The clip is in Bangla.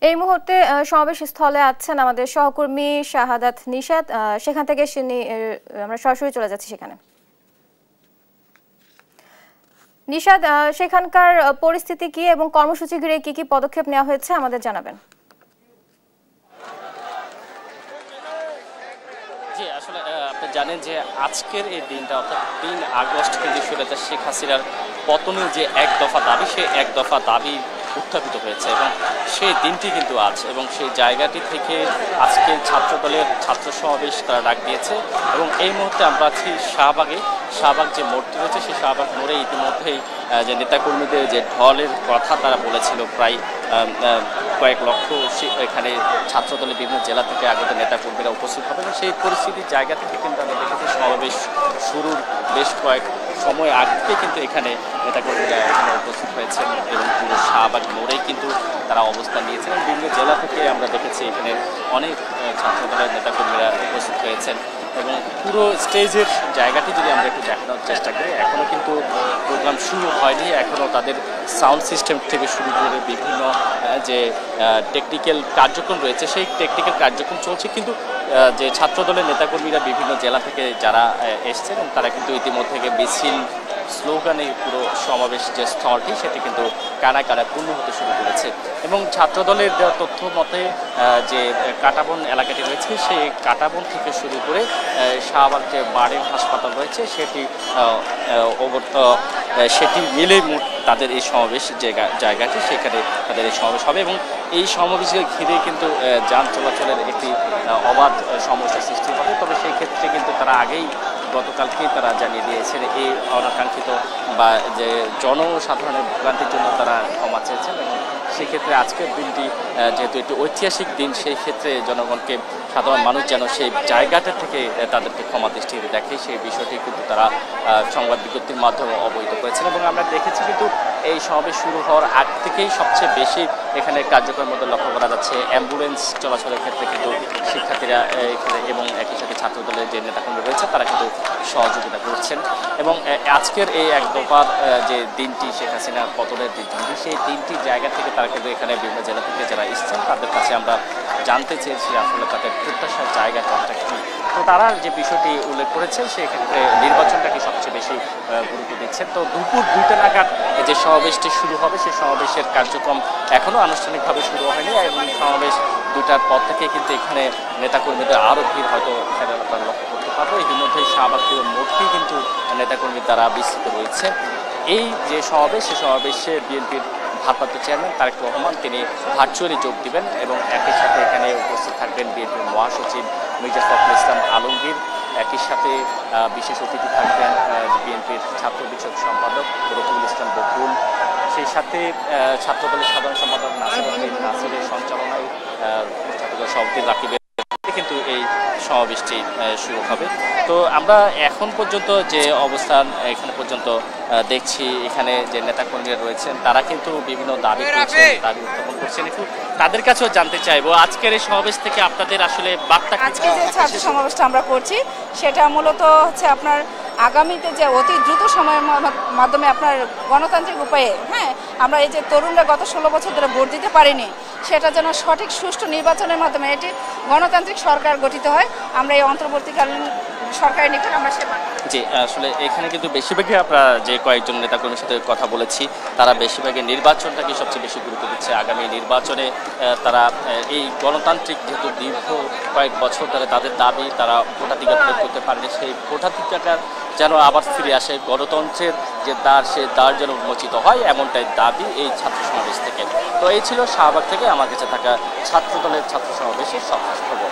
এই মুহূর্তে সমাবেশ স্থলে আছেন আমাদের সহকর্মী শাহাদাত নিশাত। সেখান থেকে আমরা সরাসরি চলে যাচ্ছি সেখানে। নিশাত, সেখানকার পরিস্থিতি কি এবং কর্মসূচি ঘিরে কি কি পদক্ষেপ নেওয়া হয়েছে আমাদের জানাবেন। জি, আসলে আপনি জানেন যে আজকের এই দিনটা অর্থাৎ ৩ আগস্ট কিন্তু স্বৈরাচার শেখ হাসিনার পতনের যে এক দফা দাবি, সেই এক দফা দাবি উত্থাপিত হয়েছে এবং সেই দিনটি কিন্তু আজ, এবং সেই জায়গাটি থেকে আজকে ছাত্রদলের ছাত্র সমাবেশ তারা ডাক দিয়েছে। এবং এই মুহূর্তে আমরা আছি শাহবাগ যে মোড়টি রয়েছে, সেই শাহবাগ মোড়ে ইতিমধ্যেই যে নেতাকর্মীদের যে ঢলের কথা তারা বলেছিল, প্রায় কয়েক লক্ষ এখানে ছাত্রদলের বিভিন্ন জেলা থেকে আগত নেতাকর্মীরা উপস্থিত হবে। এবং সেই পরিস্থিতির জায়গা থেকে কিন্তু আমরা দেখেছি সমাবেশ শুরুর বেশ কয়েক সময় আগে কিন্তু এখানে নেতাকর্মীরা এখানে উপস্থিত হয়েছেন এবং পুরো শাহবাগ মোড়েই কিন্তু তারা অবস্থান নিয়েছেন। এবং বিভিন্ন জেলা থেকে আমরা দেখেছি এখানে অনেক ছাত্রদলের নেতাকর্মীরা উপস্থিত হয়েছেন। এবং পুরো স্টেজের জায়গাটি যদি আমরা একটু দেখানোর চেষ্টা করি, এখনও কিন্তু প্রোগ্রাম শুরু হয়নি, এখনও তাদের সাউন্ড সিস্টেম থেকে শুরু করে বিভিন্ন যে টেকনিক্যাল কার্যক্রম রয়েছে সেই টেকনিক্যাল কার্যক্রম চলছে। কিন্তু যে ছাত্রদলের নেতাকর্মীরা বিভিন্ন জেলা থেকে যারা এসছেন তারা কিন্তু ইতিমধ্যে মিছিল স্লোগানে পুরো সমাবেশ যে স্থলটি সেটি কিন্তু কানায় পূর্ণ হতে শুরু করেছে। এবং ছাত্রদলের দেওয়া তথ্য মতে যে কাটাবন এলাকাটি রয়েছে, সেই কাটাবন থেকে শুরু করে শাহবাগ যে বাড়ির হাসপাতাল রয়েছে সেটি মিলে মোট তাদের এই সমাবেশ জায়গাটি, সেখানে তাদের এই সমাবেশ হবে। এবং এই সমাবেশকে ঘিরে কিন্তু যান চলাচলের একটি অবাধ সমস্যার সৃষ্টি হবে। তবে সেই ক্ষেত্রে কিন্তু তারা আগেই গতকালকেই তারা জানিয়ে দিয়েছেন এই অনাকাঙ্ক্ষিত বা যে জনসাধারণের ভোগান্তির জন্য তারা ক্ষমা চেয়েছেন। এবং সেক্ষেত্রে আজকের দিনটি যেহেতু একটি ঐতিহাসিক দিন, সেই ক্ষেত্রে জনগণকে, সাধারণ মানুষ যেন সেই জায়গাটা থেকে তাদেরকে ক্ষমা দৃষ্টিতে দেখে, সেই বিষয়টি কিন্তু তারা সংবাদ বিজ্ঞপ্তির মাধ্যমে অবহিত করেছেন। এবং আমরা দেখেছি কিন্তু এই সমাবেশ শুরু হওয়ার আগ থেকেই সবচেয়ে বেশি এখানে কার্যক্রমের মধ্যে লক্ষ্য করা যাচ্ছে অ্যাম্বুলেন্স চলাচলের ক্ষেত্রে কিন্তু শিক্ষার্থীরা এখানে এবং একই সাথে ছাত্রদলের যে নেতাকর্মী রয়েছে তারা কিন্তু সহযোগিতা করছেন। এবং আজকের এই এক দফার যে দিনটি, শেখ হাসিনার পতনের দিনটি, সেই দিনটি জায়গা থেকে তারা কিন্তু এখানে বিভিন্ন জেলা থেকে যারা এসছেন তাদের কাছে আমরা জানতে চেয়েছি আসলে তাদের প্রত্যাশার জায়গাটা কি। তো তারা যে বিষয়টি উল্লেখ করেছে সেক্ষেত্রে নির্বাচনটাকে সবচেয়ে বেশি গুরুত্ব দিচ্ছেন। তো দুপুর 2টা নাগাদ যে সমাবেশটি শুরু হবে, সেই সমাবেশের কার্যক্রম এখনও আনুষ্ঠানিকভাবে শুরু হয়নি। এবং সমাবেশ 2টার পর থেকে কিন্তু এখানে নেতাকর্মীদের আরও ভিড় হয়তো এখানে আপনারা লক্ষ্য করতে পারবো। ইতিমধ্যে শাহবাগ মোড়টি কিন্তু নেতাকর্মী দ্বারা বিস্তৃত রয়েছে। এই যে সমাবেশ, সেই সমাবেশে বিএনপির ভারপ্রাপ্ত চেয়ারম্যান তারেক রহমান তিনি ভার্চুয়ালি যোগ দিবেন এবং একই সাথে এখানে উপস্থিত থাকবেন বিএনপির মহাসচিব মির্জা ফখরুল ইসলাম আলমগীর। একই সাথে বিশেষ অতিথি থাকবেন বিএনপির ছাত্র বিষয়ক সম্পাদক রফিকুল ইসলাম বকুল। সেই সাথে ছাত্রদলের সাধারণ সম্পাদক নাসিরের সঞ্চালনায় ছাত্রদল সভাপতি রাকিবের কিন্তু এই সমাবেশটি শুরু হবে। তো আমরা এখন পর্যন্ত যে অবস্থান এখানে পর্যন্ত দেখছি, এখানে যে নেতাকর্মীরা রয়েছেন তারা কিন্তু বিভিন্ন দাবি উত্থাপন করছেন। একটু তাদের কাছেও জানতে চাইবো আজকের এই সমাবেশ থেকে আপনাদের আসলে বার্তা। আজকে যে ছাত্র সমাবেশটা আমরা করছি সেটা মূলত হচ্ছে আপনার আগামীতে যে অতি দ্রুত সময়ের মাধ্যমে আপনার গণতান্ত্রিক উপায়ে আমরা এই যে তরুণরা গত 16 বছর ধরে ভোট দিতে পারিনি, সেটা যেন সঠিক সুষ্ঠু নির্বাচনের মাধ্যমে এটি গণতান্ত্রিক সরকার গঠিত হয়। আমরা এই অন্তর্বর্তীকালীন সরকারের নিকট আমরা সেবা। জি, আসলে এখানে কিন্তু বেশিরভাগই আমরা যে কয়েকজন নেতাকর্মীর সাথে কথা বলেছি তারা বেশিরভাগই নির্বাচনটাকে সবচেয়ে বেশি গুরুত্ব দিচ্ছে। আগামী নির্বাচনে তারা এই গণতান্ত্রিক যেহেতু দীর্ঘ কয়েক বছর ধরে তাদের দাবি তারা ভোটাধিকার প্রয়োগ করতে পারেনি, সেই ভোটাধিকারটা যেন আবার ফিরে আসে, গণতন্ত্রের যে দ্বার সে দ্বার যেন উন্মোচিত হয়, এমনটাই দাবি এই ছাত্র সমাবেশ থেকে। তো এই ছিল শাহবাগ থেকে আমার কাছে থাকা ছাত্রদলের ছাত্র সমাবেশের সব খবর।